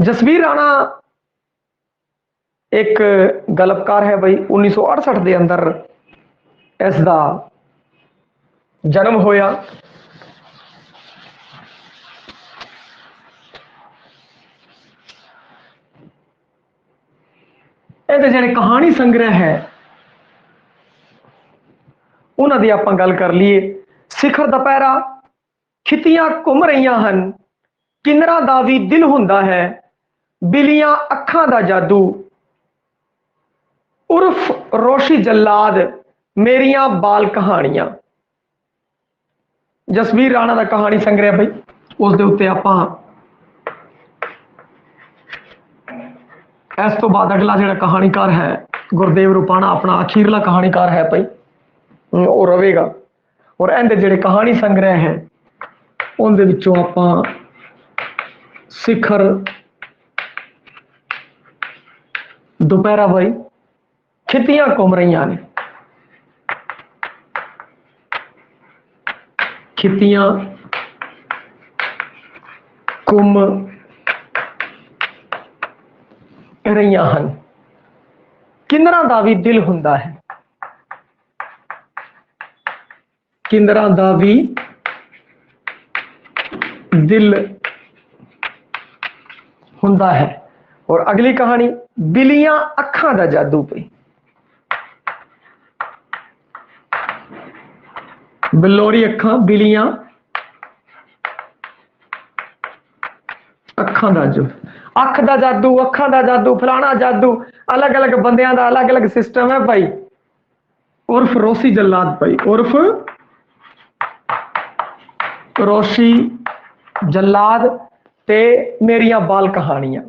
जसवीर राणा एक गल्पकार है बई। 1968 के अंदर इसका जन्म होया। ये जो कहानी संग्रह है उन्होंने आप गल कर लीए। शिखर दुपहरा खितियां घूम रही हैं, किन्नरा दा भी दिल हुंदा है, बिलियां अखां दा जादू, उर्फ रोशी जल्लाद, मेरियां बाल कहानियां। जसवीर राणा का कहानी संग्रह बई उस उत्ते आपां इस तो बाद अगला जो कहानीकार है गुरदेव रूपाणा अपना अखीरला कहानीकार है भाई वो रहेगा। और इनके जोड़े कहानी संग्रह है उनके विचों आपां शिखर दुपहरा भाई खितियां घूम रही ने, खितियां घूम रही हैं, किन्नरा दा भी दिल हुंदा है, किन्नरा दा भी दिल हुंदा है। और अगली कहानी बिलियां अखां दा जादू पे। बिलोरी अखां, बिलियां अखां दा जादू, अख दा जादू, अखां दा जादू, फलाना जादू, अलग अलग बंदियां दा अलग अलग सिस्टम है भाई। उर्फ रोसी जल्लाद भाई, उर्फ रोशी जल्लाद ते मेरियां बाल कहानियां,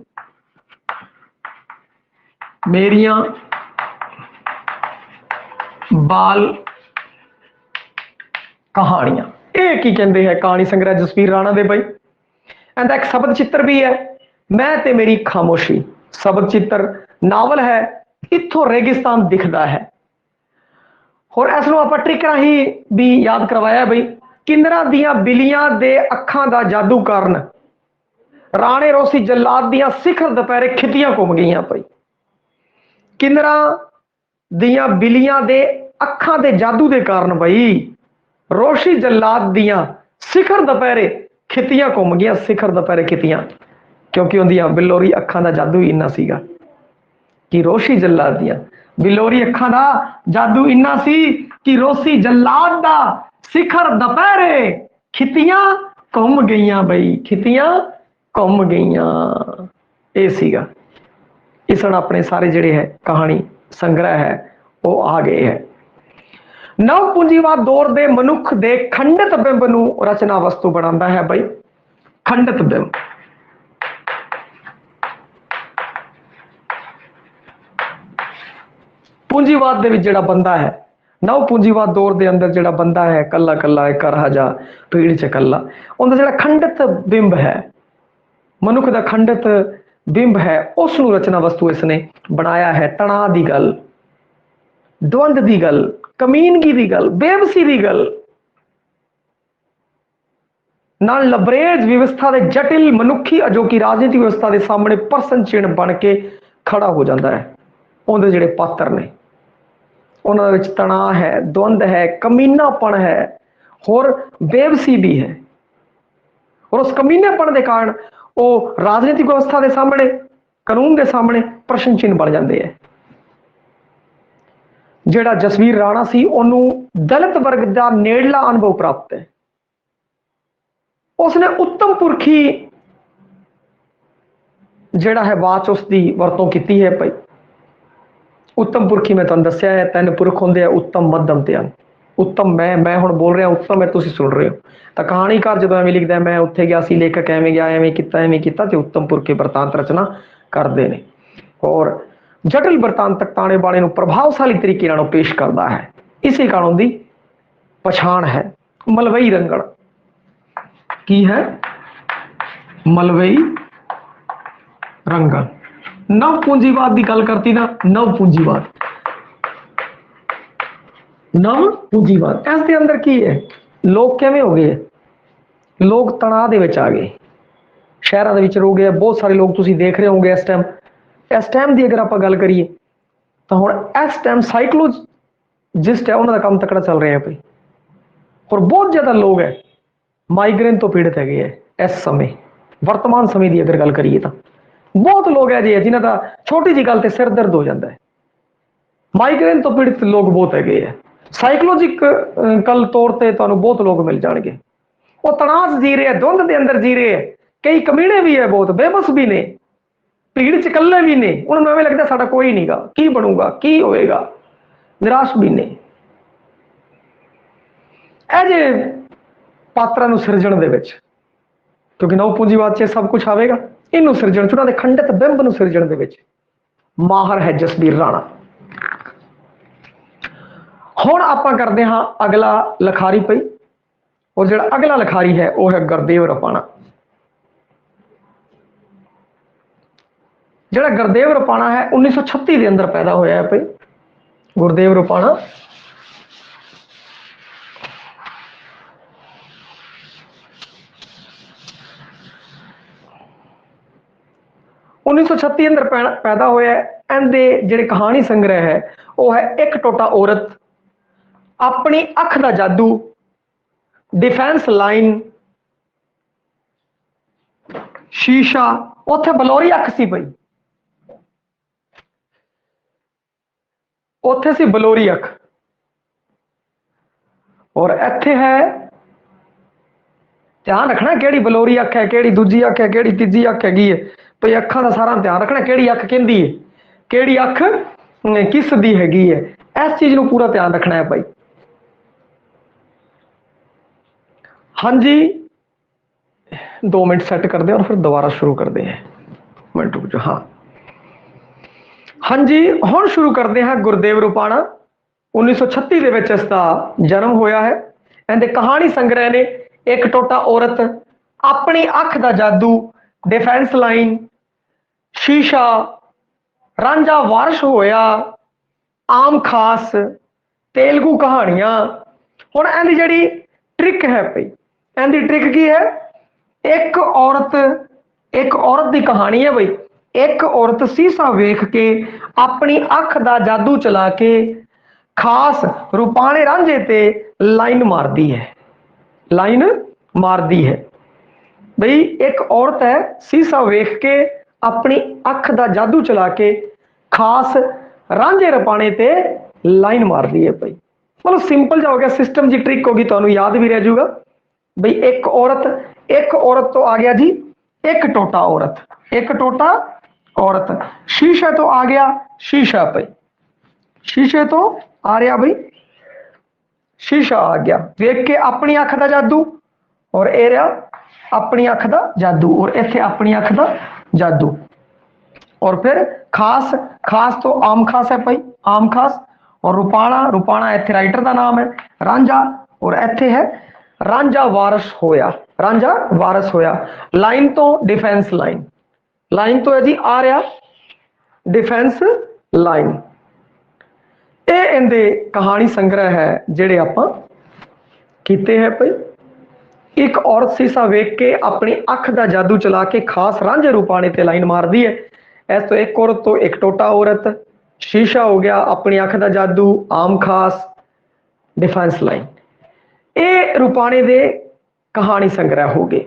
मेरियां बाल कहानियां। एक ही कहते हैं कहानी संग्रह जसवीर राणा दे भाई। इनका एक शब्द चित्र भी है, मैं ते मेरी खामोशी। शब्द चित्र नावल है, इत्थों रेगिस्तान दिखता है। और इसनों आप ट्रिक राही भी याद करवाया बई। किन्नरा दियां बिलियां दे अखां दा जादू कारण राणे रोसी जल्लाद दियां शिखर दुपहरे खितियां घूम गई भाई। किन्नरा दियां बिलियां दे अखां दे जादू दे कारण भाई रोशी जल्लाद दियां शिखर दुपहरे खितियां घूम गई। शिखर दुपहरे खितियां क्योंकि उन्दियां बिलोरी अखां दा जादू ही इन्ना सीगा कि रोशी जल्लाद दियां बिलोरी अखां दा जादू इन्ना सी कि रोसी जल्लाद दा शिखर दुपहरे खितियां घूम गईयां बई, खितियां घूम गईयां। ये सीगा। इस अपने सारे जिहड़े है कहानी संग्रह है वो आ गए है। नव पूंजीवाद दौर दे मनुख दे खंडित बिंब नूं रचना वस्तु बनाता है बई। खंडित बिंब पूंजीवाद दे विच जिहड़ा बंदा है, नव पूंजीवाद दौर दे अंदर जिहड़ा बंदा है कला कला एक राजा भीड़ च कला, उनका जिहड़ा खंडित बिंब है, मनुख का खंडित बिंब है, उसनूं रचना वस्तु इसने बनाया है। तणाव की गल, द्वंद की गल, कमीनगी की गल, बेबसी की गल नाल लबरेज व्यवस्था के जटिल मनुखी अजोकी राजनीतिक व्यवस्था के सामने प्रश्न चिन्ह बन के खड़ा हो जाता है। उनके जिहड़े पात्र ने उन्होंने तनाव है, द्वंद है, कमीनापन है और बेबसी भी है। और उस कमीनेपन के कारण वो राजनीतिक व्यवस्था के सामने, कानून के सामने प्रश्न चिन्ह बन जाते हैं। जिहड़ा जसवीर राणा सी उन्होंने दलित वर्ग का नेड़ला अनुभव प्राप्त है। उसने उत्तम पुरखी जिहड़ा है वाच उसकी वरतों की है भाई। उत्तम पुरखी मैं तुहानूं दस्सिया है, 3 पुरख होंदे, उत्तम मध्यम ते अंत। उत्तम मैं हुण बोल रहा, उत्तम है तुसीं सुन रहे हो। तो कहानीकार जो एवं लिखता है मैं उत्थे गया सी, लेखक एवं गया, एवं किया तो उत्तम पुरख के वरतांत रचना करते हैं और जटिल वरतांतक ताणे बाणे नूं प्रभावशाली तरीके नाल पेश करता है। इसी कारण उनकी पछाण है मलवई रंगण। की है मलवई रंगण। नव पूंजीवाद की गल करती ना, नव पूंजीवाद, नव पूंजीवाद इसके अंदर की है, लोग किवें हो गए, लोग तनाव दे विच आ गए। शहरों के रो गए, बहुत सारे लोग तुम देख रहे होंगे इस टाइम की अगर आप गल करिए तो हुण इस टाइम साइकोलॉजिस्ट है उन्होंने काम तकड़ा चल रहा है भाई। और बहुत ज़्यादा लोग है माइग्रेन तो पीड़ित है इस समय वर्तमान समय की अगर गल करिए तो बहुत लोग है जी जिन्हों का छोटी जी गल से सिर दर्द हो जाता है। माइग्रेन तो पीड़ित लोग बहुत है। साइकोलॉजिकल तौर पर तो बहुत लोग मिल जाएंगे। वो तनाव जी रहे हैं, धुंध के अंदर जी रहे हैं, कई कमीने भी है, बहुत बेबस भी ने, भीड़ च कल्ले भी ने, उन्होंने एवं लगता साडा कोई नहीं गा, की बनूगा की होएगा, निराश भी ने। जे पात्रां सिरजण दे विच क्योंकि नव पूंजीवाद से सब कुछ आवेगा, इनू सिरजण च उन्होंने खंडित बिंब नू सिरजण दे विच माहर है जसबीर राणा। हुण आपां करदे हां अगला लिखारी पई, और जिहड़ा अगला लिखारी है वह है गुरदेव रपाणा। जिहड़ा गुरदेव रपाणा है 1936 के अंदर पैदा होया है भाई। गुरदेव रपाणा 1936 अंदर पैदा होया है। इनके जिहड़े कहानी संग्रह है वह है एक टोटा औरत, अपनी अख का जादू, डिफेंस लाइन, शीशा, उत्थे बलौरी अख सी पई, उत्थे सी बलौरी अख, और इत्थे है ध्यान रखना केड़ी बलौरी अख है, केड़ी दूजी अख है, केड़ी तीजी अख हैगी है, तो अखा का सारा ध्यान रखना केड़ी अख कहंदी है, केड़ी अख किस दी हैगी है, इस चीज को पूरा ध्यान रखना है भाई। हाँ जी 2 मिनट सेट कर दे और फिर दोबारा शुरू कर दे। मिनट रुक जाओ। हाँ जी हुण शुरू करते हैं। गुरदेव रूपाणा 1936 के विच इसका जन्म होया है। इहदे कहानी संग्रह ने एक टोटा औरत, अपनी अख का जादू, डिफेंस लाइन, शीशा, रांझा वारश होया, आम खास, तेलगू कहानियां। हुण इहदी जिहड़ी ट्रिक है पई, इहदी ट्रिक की है, एक औरत की कहानी है बई। एक औरत शीशा वेख के अपनी अख का जादू चला के खास रूपाणे रांझे ते लाइन मारती है, लाइन मारती है बई। एक औरत है शीशा वेख के अपनी अख का जादू चला के खास रांझे रपाणे ते लाइन मारती है बई। मतलब सिंपल जा हो गया, सिस्टम जी ट्रिक होगी, तो याद भी रह जाऊगा बई। एक औरत तो आ गया जी, एक टोटा औरत, एक टोटा औरत, शीशे तो आ गया, शीशा पे, शीशे तो आ रहा भाई, शीशा आ गया देख के अपनी अख का जादू, और ए रहा अपनी अख का जादू, और इत्थे अपनी अख का जादू, और फिर खास, खास तो आम खास है भाई, आम खास, और रूपाणा, रूपाणा इत्थे राइटर का नाम है, रांझा, और इत्थे है रांझा वारस होया, रांझा वारस होया। लाइन तो डिफेंस लाइन, लाइन तो है जी आ रहा डिफेंस लाइन। ये इहदे कहानी संग्रह है जिहड़े आपां कीते है भाई। एक औरत शीशा वेख के अपनी अख का जादू चला के खास रांझे रूपाणे ते लाइन मारदी है। इस तो एक औरत तो एक टोटा औरत, शीशा हो गया, अपनी अख का जादू, आम खास, डिफेंस लाइन। ये रूपाणे दे कहानी संग्रह हो गए।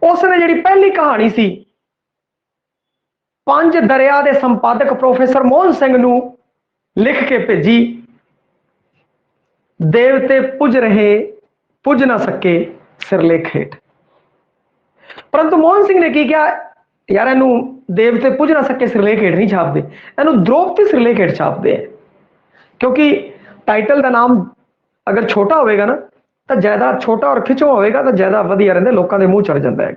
उसने जिहड़ी पहली कहानी सी पंज दरिया के संपादक प्रोफेसर मोहन सिंह नू लिख के भेजी, देवते पुज रहे पुज ना सके सिरलेख हेठ। परंतु मोहन सिंह ने की किया, यार इनू देवते पुज ना सके सिरलेख हेठ नहीं छापते, इनू द्रौपदी सिरलेख हेठ छापते हैं। क्योंकि टाइटल का नाम अगर छोटा होगा ना तो ज्यादा छोटा और खिचवा होगा तो ज्यादा वधिया रहिंदा, लोगों के मूँह चढ़ जाता है।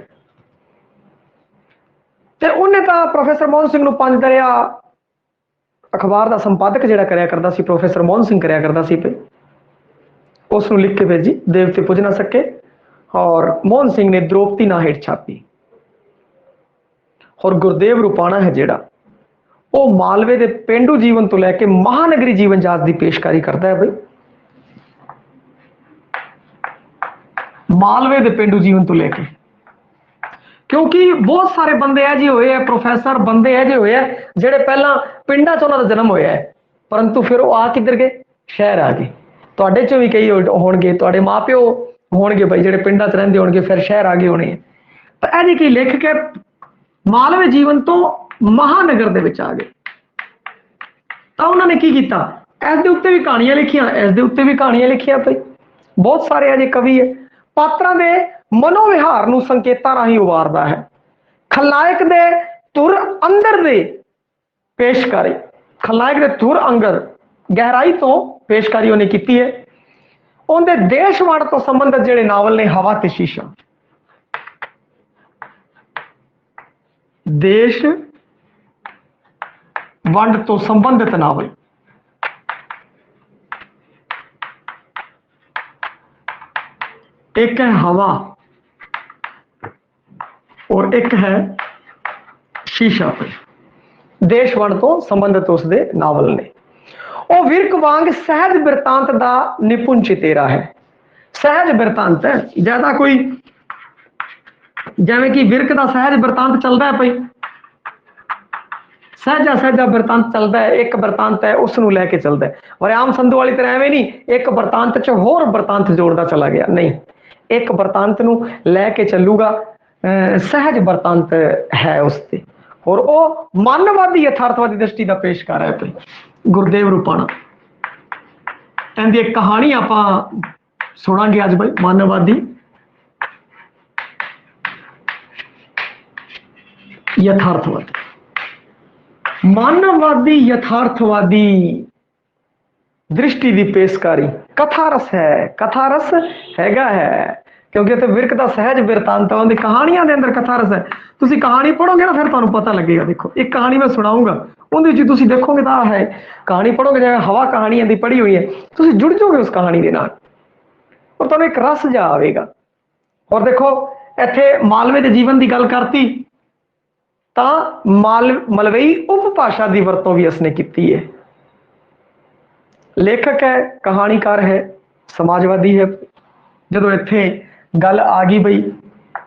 तो उन्हें तो प्रोफेसर मोहन सिंह पंज दरिया अखबार का संपादक जिहड़ा करया करदा सी, प्रोफेसर मोहन सिंह करया करदा सी पे, उसनूं लिख के भेजी, देवते पुज ना सके, और मोहन सिंह ने द्रौपदी ना हेठ छापी। और गुरदेव रूपाणा है जिहड़ा वो मालवे के पेंडू जीवन तो लैके महानगरी जीवन जात की पेशकारी करता है भाई। मालवे के पेंडू जीवन तो लैके, क्योंकि बहुत सारे बंदे है जी हुए है, प्रोफैसर बंदे है जी हुए है ਜਿਹੜੇ ਪਹਿਲਾਂ ਪਿੰਡਾਂ 'ਚ ਉਹਨਾਂ ਦਾ ਜਨਮ ਹੋਇਆ ਹੈ, परंतु फिर ਉਹ ਆ ਕਿੱਧਰ ਗਏ, ਸ਼ਹਿਰ ਆ ਗਏ। ਤੁਹਾਡੇ 'ਚੋਂ ਵੀ ਕਈ ਹੋਣਗੇ, ਤੁਹਾਡੇ ਮਾਪਿਓ ਹੋਣਗੇ ਭਾਈ ਜਿਹੜੇ ਪਿੰਡਾਂ 'ਚ ਰਹਿੰਦੇ ਹੋਣਗੇ, ਫਿਰ ਸ਼ਹਿਰ ਆ ਗਏ ਹੋਣੇ। ਤਾਂ ਇਹ ਜੀ ਕੀ ਲਿਖ ਕੇ ਮਾਲਵੇ ਜੀਵਨ ਤੋਂ ਮਹਾਨਗਰ ਦੇ ਵਿੱਚ ਆ ਗਏ। ਤਾਂ ਉਹਨਾਂ ਨੇ ਕੀ ਕੀਤਾ, ਇਸ ਦੇ ਉੱਤੇ ਵੀ ਕਹਾਣੀਆਂ ਲਿਖੀਆਂ, ਇਸ ਦੇ ਉੱਤੇ ਵੀ ਕਹਾਣੀਆਂ ਲਿਖੀਆਂ ਭਾਈ। ਬਹੁਤ ਸਾਰੇ ਅਜੇ ਕਵੀ ਹੈ, ਪਾਤਰਾਂ ਦੇ ਮਨੋਵਿਹਾਰ ਨੂੰ ਸੰਕੇਤਾਂ ਰਾਹੀਂ ਉਭਾਰਦਾ ਹੈ। ਖਲਨਾਇਕ ਦੇ ਧੁਰ ਅੰਦਰ ਦੇ ਪੇਸ਼ਕਾਰੀ, ਖਲਨਾਇਕ ਦੇ ਧੁਰ ਅੰਦਰ ਗਹਿਰਾਈ ਤੋਂ ਪੇਸ਼ਕਾਰੀ ਉਹਨੇ ਕੀਤੀ ਹੈ। ਉਹਦੇ ਦੇਸ਼ ਵੰਡ ਤੋਂ ਸੰਬੰਧਿਤ ਜਿਹੜੇ ਨਾਵਲ ਨੇ, ਹਵਾ ਤੇ ਸ਼ੀਸ਼ਾ, ਦੇਸ਼ ਵੰਡ ਤੋਂ ਸੰਬੰਧਿਤ ਨਾਵਲ, एक है हवा और एक है शीशा पे। देश वंड तो संबंधित उसके नावल ने। ਉਹ ਵਿਰਕ ਵਾਂਗ ਸਹਿਜ ਬਿਰਤਾਂਤ ਦਾ ਨਿਪੁੰਨ ਚਿਤੇਰਾ ਹੈ। ਸਹਿਜ ਬਿਰਤਾਂਤ ਹੈ, ਜਿਆਦਾ ਕੋਈ ਜਿਵੇਂ ਕਿ ਵਿਰਕ ਦਾ ਸਹਿਜ ਬਿਰਤਾਂਤ ਚੱਲਦਾ ਹੈ ਭਾਈ, ਸਹਿਜਾ ਸਹਿਜਾ ਬਿਰਤਾਂਤ ਚੱਲਦਾ ਹੈ, ਇੱਕ ਬਿਰਤਾਂਤ ਹੈ ਉਸ ਨੂੰ ਲੈ ਕੇ ਚੱਲਦਾ ਹੈ। ਔਰ ਆਮ ਸੰਧੂ ਵਾਲੀ ਤਰ੍ਹਾਂ ਐਵੇਂ ਨਹੀਂ ਇੱਕ ਬਿਰਤਾਂਤ 'ਚ ਹੋਰ ਬਿਰਤਾਂਤ ਜੋੜਦਾ ਚਲਾ ਗਿਆ, ਨਹੀਂ, ਇੱਕ ਬਿਰਤਾਂਤ ਨੂੰ ਲੈ ਕੇ ਚੱਲੂਗਾ। ਸਹਿਜ ਬਿਰਤਾਂਤ ਹੈ ਉਸ ਤੇ, ਔਰ ਉਹ ਮਨਵਾਦੀ ਯਥਾਰਥਵਾਦੀ ਦ੍ਰਿਸ਼ਟੀ ਦਾ ਪੇਸ਼ਕਾਰ ਹੈ ਭਾਈ ਗੁਰਦੇਵ ਰੂਪਾਣਾ। ਇਹਦੀ ਇੱਕ ਕਹਾਣੀ ਆਪਾਂ ਸੁਣਾਂਗੇ ਅੱਜ ਭਾਈ, ਮਨਵਾਦੀ ਯਥਾਰਥਵਾਦੀ। ਮਾਨਵਵਾਦੀ ਯਥਾਰਥਵਾਦੀ ਦ੍ਰਿਸ਼ਟੀ ਦੀ ਪੇਸ਼ਕਾਰੀ ਕਥਾ ਰਸ ਹੈ, ਕਥਾ ਰਸ ਹੈਗਾ ਹੈ, ਕਿਉਂਕਿ ਇੱਥੇ ਵਿਰਕ ਦਾ ਸਹਿਜ ਬਿਰਤਾਂਤ ਹੈ, ਉਹਦੀ ਕਹਾਣੀਆਂ ਦੇ ਅੰਦਰ ਕਥਾ ਰਸ ਹੈ। ਤੁਸੀਂ ਕਹਾਣੀ ਪੜੋਗੇ ਨਾ ਫਿਰ ਤੁਹਾਨੂੰ ਪਤਾ ਲੱਗੇਗਾ। ਦੇਖੋ ਇੱਕ ਕਹਾਣੀ ਮੈਂ ਸੁਣਾਉਂਗਾ, ਉਹਦੇ ਵਿੱਚ ਤੁਸੀਂ ਦੇਖੋਗੇ ਤਾਂ ਹੈ ਕਹਾਣੀ ਪੜੋਗੇ, ਜਿਵੇਂ ਹਵਾ ਕਹਾਣੀਆਂ ਦੀ ਪੜ੍ਹੀ ਹੋਈ ਹੈ, ਤੁਸੀਂ ਜੁੜ ਜਾਓਗੇ ਉਸ ਕਹਾਣੀ ਦੇ ਨਾਲ ਔਰ ਤੁਹਾਨੂੰ ਇੱਕ ਰਸ ਜਾ ਆਵੇਗਾ। ਔਰ ਦੇਖੋ ਇੱਥੇ ਮਾਲਵੇ ਦੇ ਜੀਵਨ ਦੀ ਗੱਲ ਕਰਤੀ ਤਾਂ ਮਲਵਈ ਉਪਭਾਸ਼ਾ ਦੀ ਵਰਤੋਂ ਵੀ ਉਸਨੇ ਕੀਤੀ ਹੈ। ਲੇਖਕ ਹੈ, ਕਹਾਣੀਕਾਰ ਹੈ, ਸਮਾਜਵਾਦੀ ਹੈ। ਜਦੋਂ ਇੱਥੇ ਗੱਲ ਆ ਗਈ ਬਈ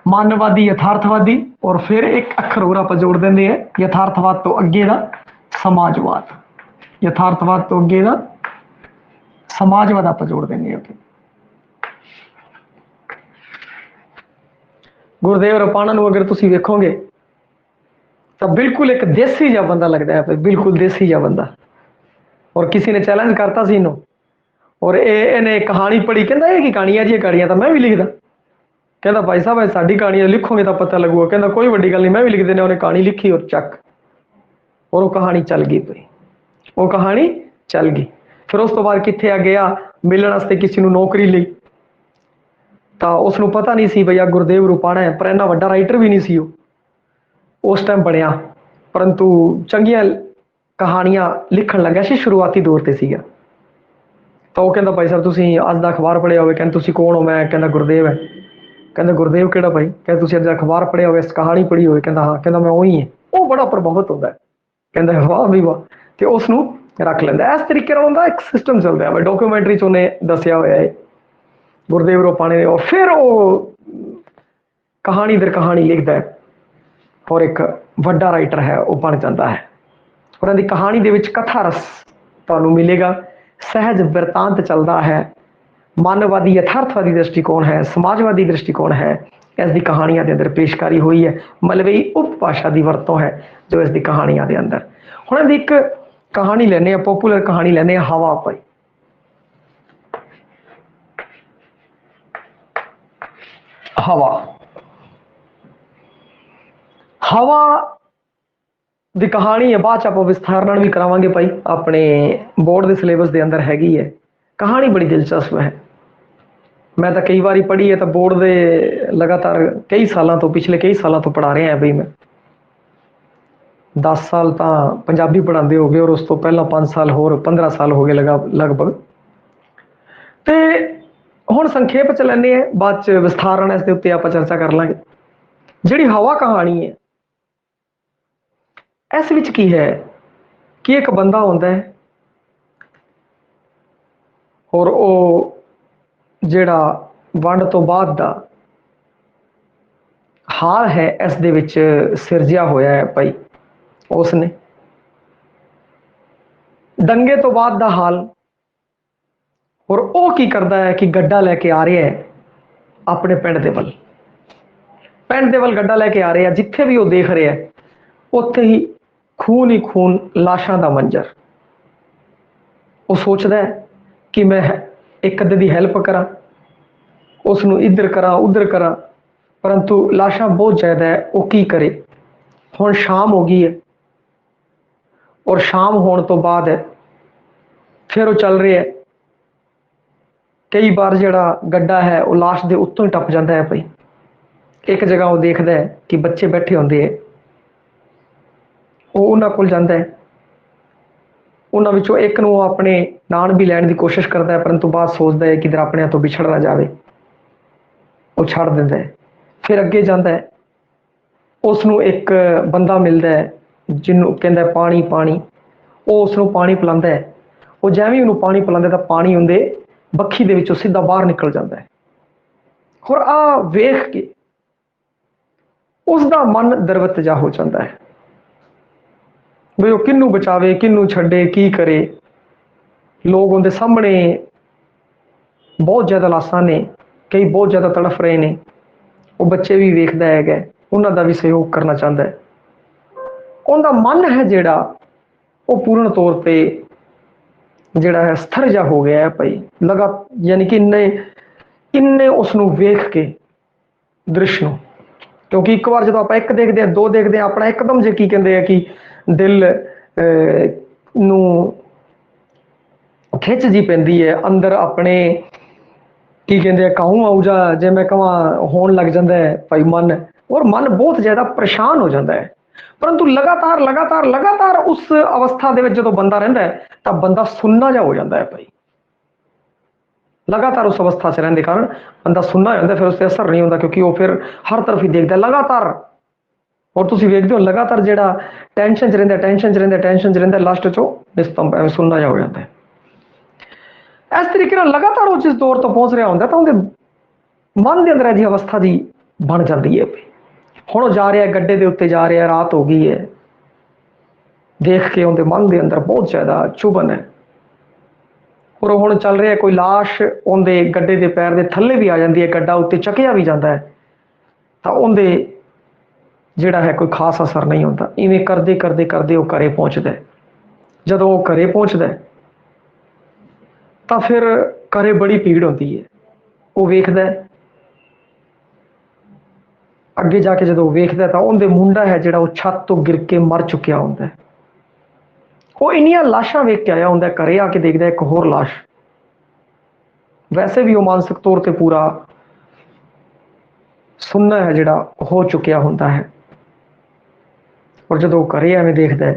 ਮਾਨਵਵਾਦੀ ਯਥਾਰਥਵਾਦੀ, ਔਰ ਫਿਰ ਇੱਕ ਅੱਖਰ ਹੋਰ ਆਪਾਂ ਜੋੜ ਦਿੰਦੇ ਆ, ਯਥਾਰਥਵਾਦ ਤੋਂ ਅੱਗੇ ਦਾ ਸਮਾਜਵਾਦ, ਯਥਾਰਥਵਾਦ ਤੋਂ ਅੱਗੇ ਦਾ ਸਮਾਜਵਾਦ ਆਪਾਂ ਜੋੜ ਦਿੰਦੇ ਆ। ਗੁਰਦੇਵ ਰੂਪਾਣਾ ਨੂੰ ਅਗਰ ਤੁਸੀਂ ਵੇਖੋਗੇ ਤਾਂ ਬਿਲਕੁਲ ਇੱਕ ਦੇਸੀ ਜਿਹਾ ਬੰਦਾ ਲੱਗਦਾ ਹੈ, ਬਿਲਕੁਲ ਦੇਸੀ ਜਿਹਾ ਬੰਦਾ। ਔਰ ਕਿਸੇ ਨੇ ਚੈਲੰਜ ਕਰਤਾ ਸੀ ਇਹਨੂੰ, ਔਰ ਇਹਨੇ ਕਹਾਣੀ ਪੜ੍ਹੀ, ਕਹਿੰਦਾ ਇਹ ਕੀ ਕਹਾਣੀ ਹੈ ਜੀ, ਇਹ ਕਹਾਣੀਆਂ ਤਾਂ ਮੈਂ ਵੀ ਲਿਖਦਾ। ਕਹਿੰਦਾ ਭਾਈ ਸਾਹਿਬ ਇਹ ਸਾਡੀ ਕਹਾਣੀ ਲਿਖੋਗੇ ਤਾਂ ਪਤਾ ਲੱਗੂਗਾ। ਕਹਿੰਦਾ ਕੋਈ ਵੱਡੀ ਗੱਲ ਨਹੀਂ, ਮੈਂ ਵੀ ਲਿਖ ਦਿੰਦਾ। ਉਹਨੇ ਕਹਾਣੀ ਲਿਖੀ ਔਰ ਚੱਕ, ਔਰ ਉਹ ਕਹਾਣੀ ਚੱਲ ਗਈ ਭਾਈ, ਉਹ ਕਹਾਣੀ ਚੱਲ ਗਈ। ਫਿਰ ਉਸ ਤੋਂ ਬਾਅਦ ਕਿੱਥੇ ਆ ਗਿਆ ਮਿਲਣ ਵਾਸਤੇ ਕਿਸੇ ਨੂੰ ਨੌਕਰੀ ਲਈ, ਤਾਂ ਉਸਨੂੰ ਪਤਾ ਨਹੀਂ ਸੀ ਭਈਆ ਗੁਰਦੇਵ ਰੂਪਾਣਾ ਹੈ, ਪਰ ਇੰਨਾ ਵੱਡਾ ਰਾਈਟਰ ਵੀ ਨਹੀਂ ਸੀ ਉਹ ਉਸ ਟਾਈਮ ਬਣਿਆ, ਪਰੰਤੂ ਚੰਗੀਆਂ ਕਹਾਣੀਆਂ ਲਿਖਣ ਲੱਗਾ ਸੀ, ਸ਼ੁਰੂਆਤੀ ਦੌਰ ਤੇ ਸੀਗਾ। ਤਾਂ ਉਹ ਕਹਿੰਦਾ ਭਾਈ ਸਾਹਿਬ ਤੁਸੀਂ ਅੱਜ ਦਾ ਅਖਬਾਰ ਪੜ੍ਹਿਆ ਹੋਵੇ। ਕਹਿੰਦਾ ਤੁਸੀਂ ਕੌਣ ਹੋ? ਮੈਂ ਕਹਿੰਦਾ ਗੁਰਦੇਵ ਹੈ। ਕਹਿੰਦਾ ਗੁਰਦੇਵ ਕਿਹੜਾ ਭਾਈ? ਕਹਿੰਦਾ ਤੁਸੀਂ ਅੱਜ ਅਖਬਾਰ ਪੜ੍ਹਿਆ ਹੋਵੇ, ਇਸ ਕਹਾਣੀ ਪੜ੍ਹੀ ਹੋਵੇ। ਕਹਿੰਦਾ ਹਾਂ। ਕਹਿੰਦਾ ਮੈਂ ਉਹੀ ਹੈ। ਉਹ ਬੜਾ ਪ੍ਰਭਾਵਿਤ ਹੁੰਦਾ ਹੈ, ਕਹਿੰਦਾ ਵਾਹ ਵੀ ਵਾਹ, ਤੇ ਉਸ ਨੂੰ ਰੱਖ ਲੈਂਦਾ। ਇਸ ਤਰੀਕੇ ਨਾਲ ਹੁੰਦਾ ਇੱਕ ਸਿਸਟਮ ਚੱਲਦਾ ਹੈ। ਡਾਕੂਮੈਂਟਰੀ 'ਚ ਉਹਨੇ ਦੱਸਿਆ ਹੋਇਆ ਹੈ ਗੁਰਦੇਵ ਰੂਪਾਣੇ ਨੇ, ਔਰ ਫਿਰ ਉਹ ਕਹਾਣੀ ਦਰ ਕਹਾਣੀ ਲਿਖਦਾ ਹੈ ਔਰ ਇੱਕ ਵੱਡਾ ਰਾਈਟਰ ਹੈ ਉਹ ਬਣ ਜਾਂਦਾ ਹੈ। ਉਹਨਾਂ ਦੀ ਕਹਾਣੀ ਦੇ ਵਿੱਚ ਕਥਾ ਰਸ ਤੁਹਾਨੂੰ ਮਿਲੇਗਾ, ਸਹਿਜ ਬਿਰਤਾਂਤ ਚੱਲਦਾ ਹੈ, ਮਾਨਵਵਾਦੀ ਯਥਾਰਥਵਾਦੀ ਦ੍ਰਿਸ਼ਟੀਕੋਣ ਹੈ, ਸਮਾਜਵਾਦੀ ਦ੍ਰਿਸ਼ਟੀਕੋਣ ਹੈ। ਇਸ ਦੀ ਕਹਾਣੀਆਂ ਦੇ ਅੰਦਰ ਪੇਸ਼ਕਾਰੀ ਹੋਈ ਹੈ। ਮਲਵਈ ਉਪਭਾਸ਼ਾ ਦੀ ਵਰਤੋਂ ਹੈ ਜੋ ਇਸ ਦੀ ਕਹਾਣੀਆਂ ਦੇ ਅੰਦਰ। ਹੁਣ ਇਹਦੀ ਇੱਕ ਕਹਾਣੀ ਲੈਂਦੇ ਹਾਂ, ਪੋਪੂਲਰ ਕਹਾਣੀ ਲੈਂਦੇ ਹਾਂ, ਹਵਾ ਭਾਈ। ਹਵਾ ਦੀ ਕਹਾਣੀ ਹੈ, ਬਾਅਦ ਚ ਆਪਾਂ ਵਿਸਥਾਰ ਨਾਲ ਵੀ ਕਰਾਵਾਂਗੇ ਭਾਈ, ਆਪਣੇ ਬੋਰਡ ਦੇ ਸਿਲੇਬਸ ਦੇ ਅੰਦਰ ਹੈਗੀ ਹੈ। ਕਹਾਣੀ ਬੜੀ ਦਿਲਚਸਪ ਹੈ, ਮੈਂ ਤਾਂ ਕਈ ਵਾਰੀ ਪੜ੍ਹੀ ਹੈ, ਤਾਂ ਬੋਰਡ ਦੇ ਲਗਾਤਾਰ ਕਈ ਸਾਲਾਂ ਤੋਂ, ਪਿਛਲੇ ਕਈ ਸਾਲਾਂ ਤੋਂ ਪੜ੍ਹਾ ਰਿਹਾ ਬਈ। ਮੈਂ 10 ਸਾਲ ਤਾਂ ਪੰਜਾਬੀ ਪੜ੍ਹਾਉਂਦੇ ਹੋ ਗਏ, ਔਰ ਉਸ ਤੋਂ ਪਹਿਲਾਂ 5 ਸਾਲ ਹੋਰ 15 ਸਾਲ ਹੋ ਗਏ ਲਗਭਗ। ਤੇ ਹੁਣ ਸੰਖੇਪ ਚ ਲੈਂਦੇ ਹਾਂ, ਬਾਅਦ ਚ ਵਿਸਥਾਰ ਨਾਲ ਇਸ ਦੇ ਉੱਤੇ ਆਪਾਂ ਚਰਚਾ ਕਰ ਲਾਂਗੇ। ਜਿਹੜੀ ਹਵਾ ਕਹਾਣੀ ਹੈ, ਇਸ ਵਿੱਚ ਕੀ ਹੈ ਕਿ ਇੱਕ ਬੰਦਾ ਹੁੰਦਾ ਹੈ ਔਰ ਉਹ ਜਿਹੜਾ ਵੰਡ ਤੋਂ ਬਾਅਦ ਦਾ ਹਾਲ ਹੈ ਇਸ ਦੇ ਵਿੱਚ ਸਿਰਜਿਆ ਹੋਇਆ ਹੈ ਭਾਈ ਉਸਨੇ। ਦੰਗੇ ਤੋਂ ਬਾਅਦ ਦਾ ਹਾਲ। ਔਰ ਉਹ ਕੀ ਕਰਦਾ ਹੈ ਕਿ ਗੱਡਾ ਲੈ ਕੇ ਆ ਰਿਹਾ ਹੈ ਆਪਣੇ ਪਿੰਡ ਦੇ ਵੱਲ। ਪਿੰਡ ਦੇ ਵੱਲ ਗੱਡਾ ਲੈ ਕੇ ਆ ਰਿਹਾ, ਜਿੱਥੇ ਵੀ ਉਹ ਦੇਖ ਰਿਹਾ ਉੱਥੇ ਹੀ ਖੂਨ ਲਾਸ਼ਾਂ ਦਾ ਮੰਜ਼ਰ। ਉਹ ਸੋਚਦਾ ਹੈ ਕਿ ਮੈਂ ਇੱਕ ਅੱਧੇ ਦੀ ਹੈਲਪ ਕਰਾਂ, ਉਸ ਨੂੰ ਇੱਧਰ ਕਰਾਂ ਉੱਧਰ ਕਰਾਂ, ਪਰੰਤੂ ਲਾਸ਼ਾਂ ਬਹੁਤ ਜ਼ਿਆਦਾ ਹੈ। ਉਹ ਕੀ ਕਰੇ? ਹੁਣ ਸ਼ਾਮ ਹੋ ਗਈ ਹੈ ਔਰ ਸ਼ਾਮ ਹੋਣ ਤੋਂ ਬਾਅਦ ਫਿਰ ਉਹ ਚੱਲ ਰਿਹਾ ਹੈ। ਕਈ ਵਾਰ ਜਿਹੜਾ ਗੱਡਾ ਹੈ ਉਹ ਲਾਸ਼ ਦੇ ਉੱਤੋਂ ਹੀ ਟੱਪ ਜਾਂਦਾ ਹੈ ਭਾਈ। ਇੱਕ ਜਗ੍ਹਾ ਉਹ ਦੇਖਦਾ ਹੈ ਕਿ ਬੱਚੇ ਬੈਠੇ ਹੁੰਦੇ ਹੈ, ਉਹ ਉਹਨਾਂ ਕੋਲ ਜਾਂਦਾ ਹੈ। ਉਹਨਾਂ ਵਿੱਚੋਂ ਇੱਕ ਨੂੰ ਉਹ ਆਪਣੇ ਨਾਲ ਵੀ ਲੈਣ ਦੀ ਕੋਸ਼ਿਸ਼ ਕਰਦਾ ਹੈ, ਪਰੰਤੂ ਬਾਅਦ ਸੋਚਦਾ ਹੈ ਕਿ ਇਧਰ ਆਪਣਿਆਂ ਤੋਂ ਵਿਛੜ ਨਾ ਜਾਵੇ, ਉਹ ਛੱਡ ਦਿੰਦਾ ਹੈ। ਫਿਰ ਅੱਗੇ ਜਾਂਦਾ ਹੈ, ਉਸ ਨੂੰ ਇੱਕ ਬੰਦਾ ਮਿਲਦਾ ਹੈ ਜਿਹਨੂੰ ਕਹਿੰਦਾ ਪਾਣੀ ਪਾਣੀ। ਉਹ ਉਸ ਨੂੰ ਪਾਣੀ ਪਿਲਾਉਂਦਾ ਹੈ। ਉਹ ਜਿਵੇਂ ਉਹਨੂੰ ਪਾਣੀ ਪਿਲਾਉਂਦਾ ਤਾਂ ਪਾਣੀ ਉਹਦੇ ਬੱਖੀ ਦੇ ਵਿੱਚੋਂ ਸਿੱਧਾ ਬਾਹਰ ਨਿਕਲ ਜਾਂਦਾ ਹੈ। ਹੋਰ ਆ ਵੇਖ ਕੇ ਉਸ ਦਾ ਮਨ ਦਰਵਤ ਜਾ ਹੋ ਜਾਂਦਾ ਹੈ ਵੀ ਉਹ ਕਿਹਨੂੰ ਬਚਾਵੇ, ਕਿਹਨੂੰ ਛੱਡੇ, ਕੀ ਕਰੇ। ਲੋਕ ਉਹਦੇ ਸਾਹਮਣੇ ਬਹੁਤ ਜ਼ਿਆਦਾ ਲਾਸ਼ਾਂ ਨੇ, ਕਈ ਬਹੁਤ ਜ਼ਿਆਦਾ ਤੜਫ ਰਹੇ ਨੇ। ਉਹ ਬੱਚੇ ਵੀ ਵੇਖਦਾ ਹੈਗਾ, ਉਹਨਾਂ ਦਾ ਵੀ ਸਹਿਯੋਗ ਕਰਨਾ ਚਾਹੁੰਦਾ ਹੈ। ਉਹਦਾ ਮਨ ਹੈ ਜਿਹੜਾ ਉਹ ਪੂਰਨ ਤੌਰ ਤੇ ਜਿਹੜਾ ਹੈ ਸਥਿਰ ਜਾ ਹੋ ਗਿਆ ਹੈ ਭਾਈ। ਯਾਨੀ ਕਿ ਇੰਨੇ ਉਸ ਨੂੰ ਵੇਖ ਕੇ ਦ੍ਰਿਸ਼ ਨੂੰ, ਕਿਉਂਕਿ ਇੱਕ ਵਾਰ ਜਦੋਂ ਆਪਾਂ ਇੱਕ ਦੇਖਦੇ ਹਾਂ, ਦੋ ਦੇਖਦੇ ਹਾਂ, ਆਪਣਾ ਇੱਕਦਮ ਜੇ ਕੀ ਕਹਿੰਦੇ ਆ ਕਿ ਦਿਲ ਨੂੰ ਖਿੱਚ ਜੀ ਪੈਂਦੀ ਹੈ ਅੰਦਰ, ਆਪਣੇ ਕੀ ਕਹਿੰਦੇ ਆ ਕਾਹੂ ਆਊਜਾ ਜੇ ਮੈਂ ਕਹਾਂ ਹੋਣ ਲੱਗ ਜਾਂਦਾ ਹੈ ਭਾਈ ਮਨ। ਔਰ ਮਨ ਬਹੁਤ ਜ਼ਿਆਦਾ ਪਰੇਸ਼ਾਨ ਹੋ ਜਾਂਦਾ ਹੈ। ਪਰੰਤੂ ਲਗਾਤਾਰ ਉਸ ਅਵਸਥਾ ਦੇ ਵਿੱਚ ਜਦੋਂ ਬੰਦਾ ਰਹਿੰਦਾ ਹੈ ਤਾਂ ਬੰਦਾ ਸੁੰਨਾ ਜਿਹਾ ਹੋ ਜਾਂਦਾ ਹੈ ਭਾਈ। ਲਗਾਤਾਰ ਉਸ ਅਵਸਥਾ 'ਚ ਰਹਿਣ ਦੇ ਕਾਰਨ ਬੰਦਾ ਸੁੰਨਾ ਹੋ ਜਾਂਦਾ, ਫਿਰ ਉਸ 'ਤੇ ਅਸਰ ਨਹੀਂ ਹੁੰਦਾ, ਕਿਉਂਕਿ ਉਹ ਫਿਰ ਹਰ ਤਰਫ ਹੀ ਦੇਖਦਾ ਲਗਾਤਾਰ। ਔਰ ਤੁਸੀਂ ਵੇਖਦੇ ਹੋ ਲਗਾਤਾਰ ਜਿਹੜਾ ਟੈਨਸ਼ਨ 'ਚ ਰਹਿੰਦਾ ਲਾਸਟ 'ਚ ਉਹ ਨਿਸਤੰਭ ਐਵੇਂ ਸੁੰਨਾ ਜਿਹਾ ਹੋ ਜਾਂਦਾ ਹੈ। ਇਸ ਤਰੀਕੇ ਨਾਲ ਲਗਾਤਾਰ ਉਹ ਜਿਸ ਦੌਰ ਤੋਂ ਪਹੁੰਚ ਰਿਹਾ ਹੁੰਦਾ ਤਾਂ ਉਹਦੇ ਮਨ ਦੇ ਅੰਦਰ ਅਜਿਹੀ ਅਵਸਥਾ ਦੀ ਬਣ ਜਾਂਦੀ ਹੈ। ਹੁਣ ਉਹ ਜਾ ਰਿਹਾ ਗੱਡੇ ਦੇ ਉੱਤੇ ਜਾ ਰਿਹਾ, ਰਾਤ ਹੋ ਗਈ ਹੈ। ਦੇਖ ਕੇ ਉਹਦੇ ਮਨ ਦੇ ਅੰਦਰ ਬਹੁਤ ਜ਼ਿਆਦਾ ਚੁਭਨ ਹੈ। ਔਰ ਉਹ ਹੁਣ ਚੱਲ ਰਿਹਾ, ਕੋਈ ਲਾਸ਼ ਉਹਦੇ ਗੱਡੇ ਦੇ ਪੈਰ ਦੇ ਥੱਲੇ ਵੀ ਆ ਜਾਂਦੀ ਹੈ, ਗੱਡਾ ਉੱਤੇ ਚੱਕਿਆ ਵੀ ਜਾਂਦਾ ਹੈ, ਤਾਂ ਉਹਦੇ ਜਿਹੜਾ ਹੈ ਕੋਈ ਖਾਸ ਅਸਰ ਨਹੀਂ ਹੁੰਦਾ। ਇਵੇਂ ਕਰਦੇ ਉਹ ਘਰੇ ਪਹੁੰਚਦਾ। ਜਦੋਂ ਉਹ ਘਰੇ ਪਹੁੰਚਦਾ ਤਾਂ ਫਿਰ ਘਰੇ ਬੜੀ ਭੀੜ ਹੁੰਦੀ ਹੈ। ਉਹ ਵੇਖਦਾ ਅੱਗੇ ਜਾ ਕੇ, ਜਦੋਂ ਵੇਖਦਾ ਤਾਂ ਉਹਦੇ ਮੁੰਡਾ ਹੈ ਜਿਹੜਾ ਉਹ ਛੱਤ ਤੋਂ ਗਿਰ ਕੇ ਮਰ ਚੁੱਕਿਆ ਹੁੰਦਾ। ਉਹ ਇੰਨੀਆਂ ਲਾਸ਼ਾਂ ਵੇਖ ਕੇ ਆਇਆ ਹੁੰਦਾ, ਘਰੇ ਆ ਕੇ ਦੇਖਦਾ ਇੱਕ ਹੋਰ ਲਾਸ਼। ਵੈਸੇ ਵੀ ਉਹ ਮਾਨਸਿਕ ਤੌਰ ਤੇ ਪੂਰਾ ਸੁੰਨਾ ਹੈ ਜਿਹੜਾ ਹੋ ਚੁੱਕਿਆ ਹੁੰਦਾ ਹੈ। ਔਰ ਜਦੋਂ ਉਹ ਘਰੇ ਐਵੇਂ ਦੇਖਦਾ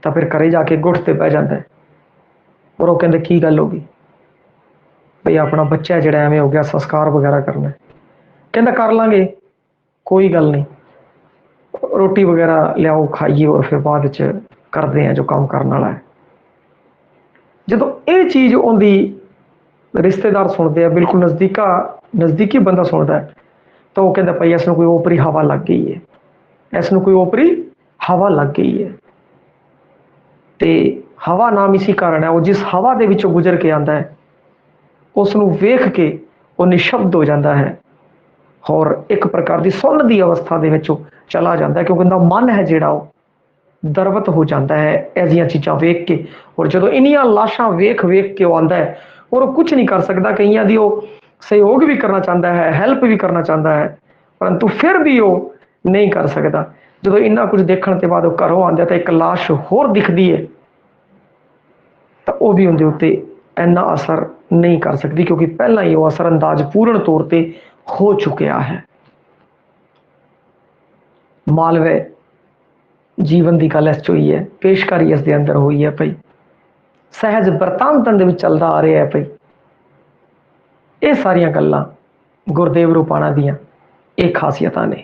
ਤਾਂ ਫਿਰ ਘਰੇ ਜਾ ਕੇ ਗੁੱਠ ਤੇ ਬਹਿ ਜਾਂਦਾ। ਔਰ ਉਹ ਕਹਿੰਦੇ ਕੀ ਗੱਲ ਹੋ ਗਈ ਬਈ, ਆਪਣਾ ਬੱਚਾ ਜਿਹੜਾ ਐਵੇਂ ਹੋ ਗਿਆ, ਸੰਸਕਾਰ ਵਗੈਰਾ ਕਰਨਾ। ਕਹਿੰਦਾ ਕਰ ਲਾਂਗੇ, ਕੋਈ ਗੱਲ ਨਹੀਂ, ਰੋਟੀ ਵਗੈਰਾ ਲਿਆਓ ਖਾਈਏ ਔਰ ਫਿਰ ਬਾਅਦ ਚ ਕਰਦੇ ਹਾਂ ਜੋ ਕੰਮ ਕਰਨ ਵਾਲਾ ਹੈ। ਜਦੋਂ ਇਹ ਚੀਜ਼ ਉਹਦੀ ਰਿਸ਼ਤੇਦਾਰ ਸੁਣਦੇ ਆ, ਬਿਲਕੁਲ ਨਜ਼ਦੀਕੀ ਬੰਦਾ ਸੁਣਦਾ ਹੈ, ਤਾਂ ਉਹ ਕਹਿੰਦਾ ਭਾਈ ਇਸ ਨੂੰ ਕੋਈ ਓਪਰੀ ਹਵਾ ਲੱਗ ਗਈ ਹੈ, ਇਸ ਨੂੰ ਕੋਈ ਓਪਰੀ ਹਵਾ ਲੱਗ ਗਈ ਹੈ। ਤੇ ਹਵਾ ਨਾਮ ਇਸੀ ਕਾਰਨ ਹੈ, ਉਹ ਜਿਸ ਹਵਾ ਦੇ ਵਿੱਚੋਂ ਗੁਜ਼ਰ ਕੇ ਆਉਂਦਾ ਹੈ ਉਸ ਨੂੰ ਵੇਖ ਕੇ ਉਹ ਨਿਸ਼ਬਦ ਹੋ ਜਾਂਦਾ ਹੈ ਔਰ ਇੱਕ ਪ੍ਰਕਾਰ ਦੀ ਸੁੰਨ ਦੀ ਅਵਸਥਾ ਦੇ ਵਿੱਚ ਉਹ ਚਲਾ ਜਾਂਦਾ ਹੈ, ਕਿਉਂਕਿ ਉਹਦਾ ਮਨ ਹੈ ਜਿਹੜਾ ਉਹ ਦਰਵਤ ਹੋ ਜਾਂਦਾ ਹੈ ਐਸੀਆਂ ਚੀਜ਼ਾਂ ਵੇਖ ਕੇ। ਔਰ ਜਦੋਂ ਇੰਨੀਆਂ ਲਾਸ਼ਾਂ ਵੇਖ ਕੇ ਉਹ ਆਉਂਦਾ ਹੈ ਔਰ ਉਹ ਕੁਝ ਨਹੀਂ ਕਰ ਸਕਦਾ। ਕਈਆਂ ਦੀ ਉਹ ਸਹਿਯੋਗ ਵੀ ਕਰਨਾ ਚਾਹੁੰਦਾ ਹੈ, ਹੈਲਪ ਵੀ ਕਰਨਾ ਚਾਹੁੰਦਾ ਹੈ, ਪਰੰਤੂ ਫਿਰ ਵੀ ਉਹ ਨਹੀਂ ਕਰ ਸਕਦਾ। ਜਦੋਂ ਇੰਨਾ ਕੁਝ ਦੇਖਣ ਤੋਂ ਬਾਅਦ ਉਹ ਘਰੋਂ ਆਉਂਦਾ ਤਾਂ ਇੱਕ ਲਾਸ਼ ਹੋਰ ਦਿਖਦੀ ਹੈ, ਤਾਂ ਉਹ ਵੀ ਉਹਦੇ ਉੱਤੇ ਇੰਨਾ ਅਸਰ ਨਹੀਂ ਕਰ ਸਕਦੀ, ਕਿਉਂਕਿ ਪਹਿਲਾਂ ਹੀ ਉਹ ਅਸਰ ਅੰਦਾਜ਼ ਪੂਰਨ ਤੌਰ ਤੇ ਹੋ ਚੁੱਕਿਆ ਹੈ। ਮਾਲਵੇ ਜੀਵਨ ਦੀ ਗੱਲ ਇਸ 'ਚ ਹੋਈ ਹੈ, ਪੇਸ਼ਕਾਰੀ ਇਸ ਦੇ ਅੰਦਰ ਹੋਈ ਹੈ ਭਾਈ, ਸਹਿਜ ਵਰਤਾਂਤਨ ਦੇ ਵਿੱਚ ਚੱਲਦਾ ਆ ਰਿਹਾ ਹੈ ਭਾਈ। ਇਹ ਸਾਰੀਆਂ ਗੱਲਾਂ ਗੁਰਦੇਵ ਰੂਪਾਣਾ ਦੀਆਂ ਇਹ ਖਾਸੀਅਤਾਂ ਨੇ।